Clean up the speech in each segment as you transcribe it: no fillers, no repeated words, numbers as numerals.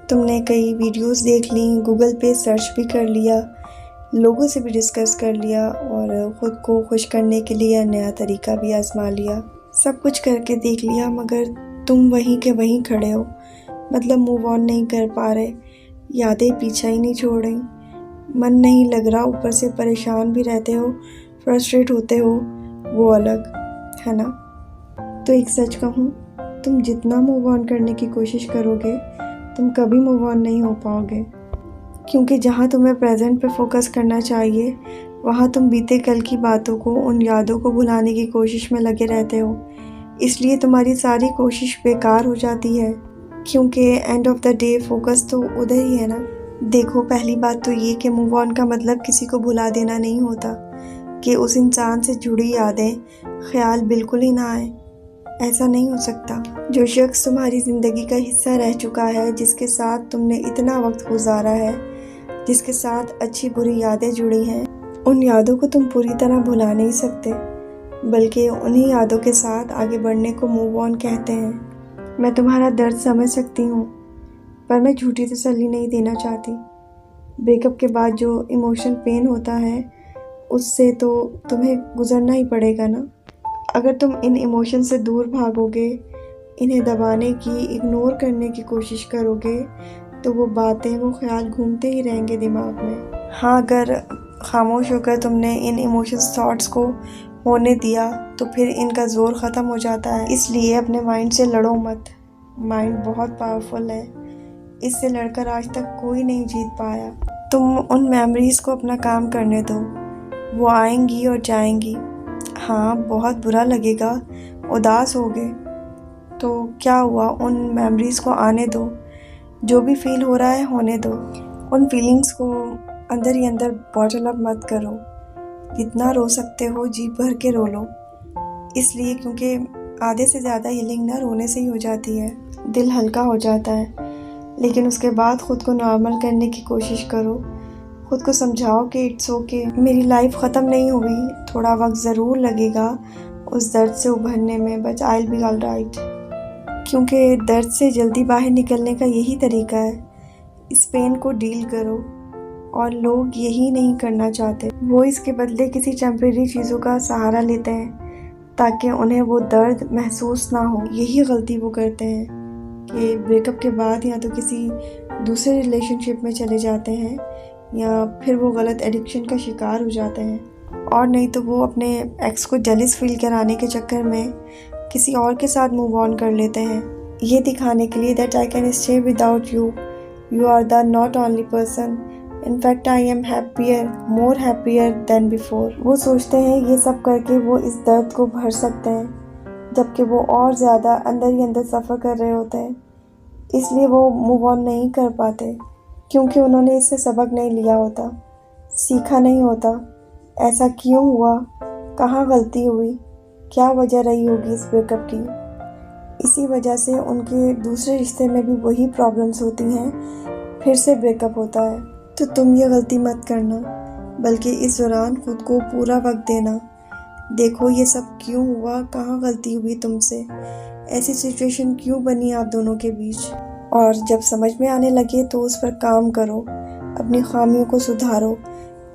तुमने कई वीडियोस देख ली, गूगल पे सर्च भी कर लिया, लोगों से भी डिस्कस कर लिया और ख़ुद को खुश करने के लिए नया तरीका भी आजमा लिया। सब कुछ करके देख लिया मगर तुम वहीं के वहीं खड़े हो। मतलब मूव ऑन नहीं कर पा रहे, यादें पीछा ही नहीं छोड़ रही, मन नहीं लग रहा, ऊपर से परेशान भी रहते हो, फ्रस्ट्रेट होते हो, वो अलग है ना। तो एक सच कहूँ, तुम जितना मूव ऑन करने की कोशिश करोगे तुम कभी मूव ऑन नहीं हो पाओगे, क्योंकि जहाँ तुम्हें प्रेजेंट पे फोकस करना चाहिए वहाँ तुम बीते कल की बातों को, उन यादों को भुलाने की कोशिश में लगे रहते हो। इसलिए तुम्हारी सारी कोशिश बेकार हो जाती है, क्योंकि and of the day focus तो उधर ही है ना। देखो, पहली बात तो ये कि मूव ऑन का मतलब किसी को भुला देना नहीं होता, कि उस इंसान से जुड़ी यादें, ख्याल बिल्कुल ही ना आए, ऐसा नहीं हो सकता। जो शख्स तुम्हारी ज़िंदगी का हिस्सा रह चुका है, जिसके साथ तुमने इतना वक्त गुजारा है, जिसके साथ अच्छी बुरी यादें जुड़ी हैं, उन यादों को तुम पूरी तरह भुला नहीं सकते, बल्कि उन्हीं यादों के साथ आगे बढ़ने को मूव ऑन कहते हैं। मैं तुम्हारा दर्द समझ सकती हूँ, पर मैं झूठी तसल्ली नहीं देना चाहती। ब्रेकअप के बाद जो इमोशनल पेन होता है उससे तो तुम्हें गुजरना ही पड़ेगा ना। अगर तुम इन इमोशन से दूर भागोगे, इन्हें दबाने की, इग्नोर करने की कोशिश करोगे, तो वो बातें, वो ख्याल घूमते ही रहेंगे दिमाग में। हाँ, अगर खामोश होकर तुमने इन इमोशंस थॉट्स को होने दिया तो फिर इनका ज़ोर ख़त्म हो जाता है। इसलिए अपने माइंड से लड़ो मत। माइंड बहुत पावरफुल है, इससे लड़कर आज तक कोई नहीं जीत पाया। तुम उन मेमोरीज़ को अपना काम करने दो, वो आएंगी और जाएंगी। हाँ, बहुत बुरा लगेगा, उदास होगे, तो क्या हुआ, उन मेमोरीज़ को आने दो। जो भी फील हो रहा है होने दो। उन फीलिंग्स को अंदर ही अंदर बॉटल अप मत करो। जितना रो सकते हो जी भर के रो लो, इसलिए क्योंकि आधे से ज़्यादा हीलिंग ना रोने से ही हो जाती है, दिल हल्का हो जाता है। लेकिन उसके बाद ख़ुद को नॉर्मल करने की कोशिश करो। खुद को समझाओ कि इट्स ओके, मेरी लाइफ ख़त्म नहीं हुई, थोड़ा वक्त ज़रूर लगेगा उस दर्द से उभरने में, but I will be all right. क्योंकि दर्द से जल्दी बाहर निकलने का यही तरीका है। इस पेन को डील करो, और लोग यही नहीं करना चाहते। वो इसके बदले किसी टेम्परेरी चीज़ों का सहारा लेते हैं ताकि उन्हें वो दर्द महसूस ना हो। यही गलती वो करते हैं कि ब्रेकअप के बाद या तो किसी दूसरे रिलेशनशिप में चले जाते हैं, या फिर वो गलत एडिक्शन का शिकार हो जाते हैं, और नहीं तो वो अपने एक्स को जेलस फील कराने के चक्कर में किसी और के साथ मूव ऑन कर लेते हैं, ये दिखाने के लिए that I can stay without you, you are the not only person, in fact I am happier, more happier than before. वो सोचते हैं ये सब करके वो इस दर्द को भर सकते हैं, जबकि वो और ज़्यादा अंदर ही अंदर सफ़र कर रहे होते हैं। इसलिए वो मूव ऑन नहीं कर पाते, क्योंकि उन्होंने इससे सबक नहीं लिया होता, सीखा नहीं होता। ऐसा क्यों हुआ, कहाँ गलती हुई, क्या वजह रही होगी इस ब्रेकअप की। इसी वजह से उनके दूसरे रिश्ते में भी वही प्रॉब्लम्स होती हैं, फिर से ब्रेकअप होता है। तो तुम ये गलती मत करना, बल्कि इस दौरान खुद को पूरा वक्त देना। देखो ये सब क्यों हुआ, कहाँ गलती हुई तुमसे, ऐसी सिचुएशन क्यों बनी आप दोनों के बीच, और जब समझ में आने लगे तो उस पर काम करो, अपनी खामियों को सुधारो,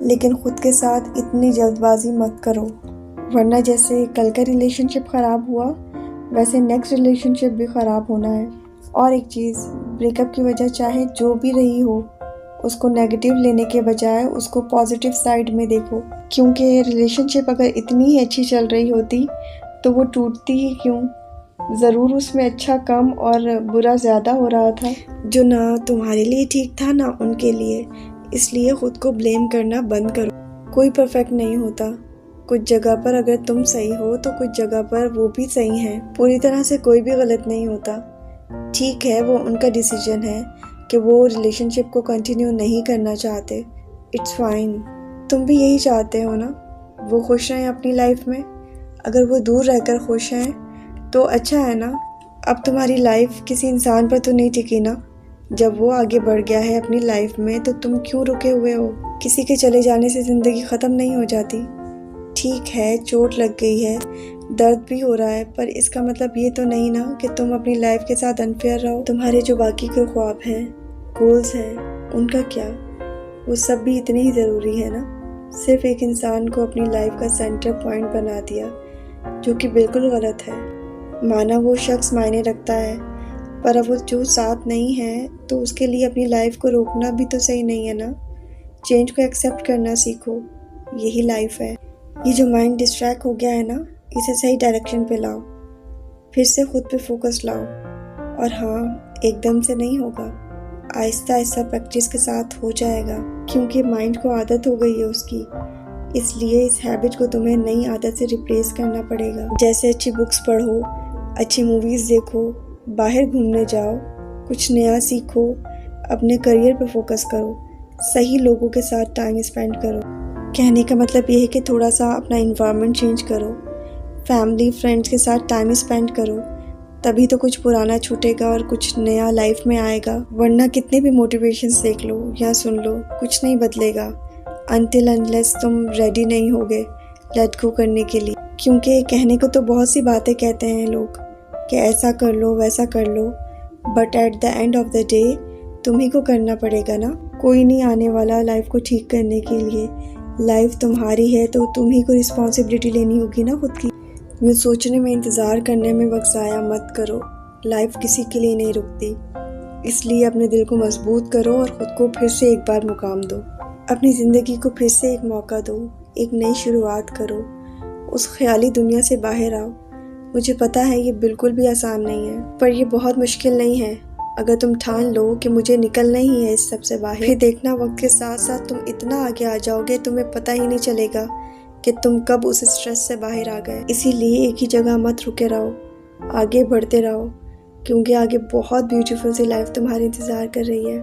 लेकिन ख़ुद के साथ इतनी जल्दबाजी मत करो, वरना जैसे कल का रिलेशनशिप ख़राब हुआ वैसे नेक्स्ट रिलेशनशिप भी ख़राब होना है। और एक चीज़, ब्रेकअप की वजह चाहे जो भी रही हो, उसको नेगेटिव लेने के बजाय उसको पॉजिटिव साइड में देखो, क्योंकि रिलेशनशिप अगर इतनी ही अच्छी चल रही होती तो वो टूटती ही क्यों। ज़रूर उसमें अच्छा कम और बुरा ज़्यादा हो रहा था, जो ना तुम्हारे लिए ठीक था ना उनके लिए। इसलिए ख़ुद को ब्लेम करना बंद करो। कोई परफेक्ट नहीं होता, कुछ जगह पर अगर तुम सही हो तो कुछ जगह पर वो भी सही हैं। पूरी तरह से कोई भी गलत नहीं होता। ठीक है, वो उनका डिसीजन है कि वो रिलेशनशिप को कंटिन्यू नहीं करना चाहते, इट्स फाइन। तुम भी यही चाहते हो ना, वो खुश रहें अपनी लाइफ में। अगर वो दूर रहकर खुश हैं तो अच्छा है ना। अब तुम्हारी लाइफ किसी इंसान पर तो नहीं टिकी ना। जब वो आगे बढ़ गया है अपनी लाइफ में तो तुम क्यों रुके हुए हो। किसी के चले जाने से ज़िंदगी ख़त्म नहीं हो जाती। ठीक है, चोट लग गई है, दर्द भी हो रहा है, पर इसका मतलब ये तो नहीं ना कि तुम अपनी लाइफ के साथ अनफेयर रहो। तुम्हारे जो बाकी के ख्वाब हैं गोल्स हैं उनका क्या, वो सब भी इतने ही ज़रूरी है ना। सिर्फ एक इंसान को अपनी लाइफ का सेंटर पॉइंट बना दिया, जो कि बिल्कुल गलत है। माना वो शख्स मायने रखता है, पर अब वो जो साथ नहीं है तो उसके लिए अपनी लाइफ को रोकना भी तो सही नहीं है ना। चेंज को एक्सेप्ट करना सीखो, यही लाइफ है। ये जो माइंड डिस्ट्रैक्ट हो गया है ना, इसे सही डायरेक्शन पे लाओ, फिर से खुद पे फोकस लाओ। और हाँ, एकदम से नहीं होगा, आहिस्ता आहिस्ता प्रैक्टिस के साथ हो जाएगा, क्योंकि माइंड को आदत हो गई है उसकी। इसलिए इस हैबिट को तुम्हें नई आदत से रिप्लेस करना पड़ेगा। जैसे अच्छी बुक्स पढ़ो, अच्छी मूवीज़ देखो, बाहर घूमने जाओ, कुछ नया सीखो, अपने करियर पे फोकस करो, सही लोगों के साथ टाइम स्पेंड करो। कहने का मतलब ये है कि थोड़ा सा अपना इन्वायरमेंट चेंज करो, फैमिली फ्रेंड्स के साथ टाइम स्पेंड करो, तभी तो कुछ पुराना छूटेगा और कुछ नया लाइफ में आएगा। वरना कितने भी मोटिवेशंस देख लो या सुन लो, कुछ नहीं बदलेगा अनटिल अनलेस तुम रेडी नहीं होगे लेट गो करने के लिए। क्योंकि कहने को तो बहुत सी बातें कहते हैं लोग कि ऐसा कर लो वैसा कर लो, but at the end of the day तुम्ही को करना पड़ेगा ना। कोई नहीं आने वाला लाइफ को ठीक करने के लिए। लाइफ तुम्हारी है तो तुम ही को रिस्पॉन्सिबिलिटी लेनी होगी ना खुद की। यूँ सोचने में, इंतज़ार करने में वक्त ज़ाया मत करो। लाइफ किसी के लिए नहीं रुकती, इसलिए अपने दिल को मजबूत करो और ख़ुद को फिर से एक बार मुकाम दो। अपनी ज़िंदगी को फिर से एक मौका दो, एक नई शुरुआत करो, उस ख्याली दुनिया से बाहर आओ। मुझे पता है ये बिल्कुल भी आसान नहीं है, पर ये बहुत मुश्किल नहीं है। अगर तुम ठान लो कि मुझे निकलना ही है इस सब से बाहर, फिर देखना वक्त के साथ साथ तुम इतना आगे आ जाओगे तुम्हें पता ही नहीं चलेगा कि तुम कब उस स्ट्रेस से बाहर आ गए। इसीलिए एक ही जगह मत रुके रहो, आगे बढ़ते रहो, क्योंकि आगे बहुत ब्यूटीफुल सी लाइफ तुम्हारी इंतज़ार कर रही है।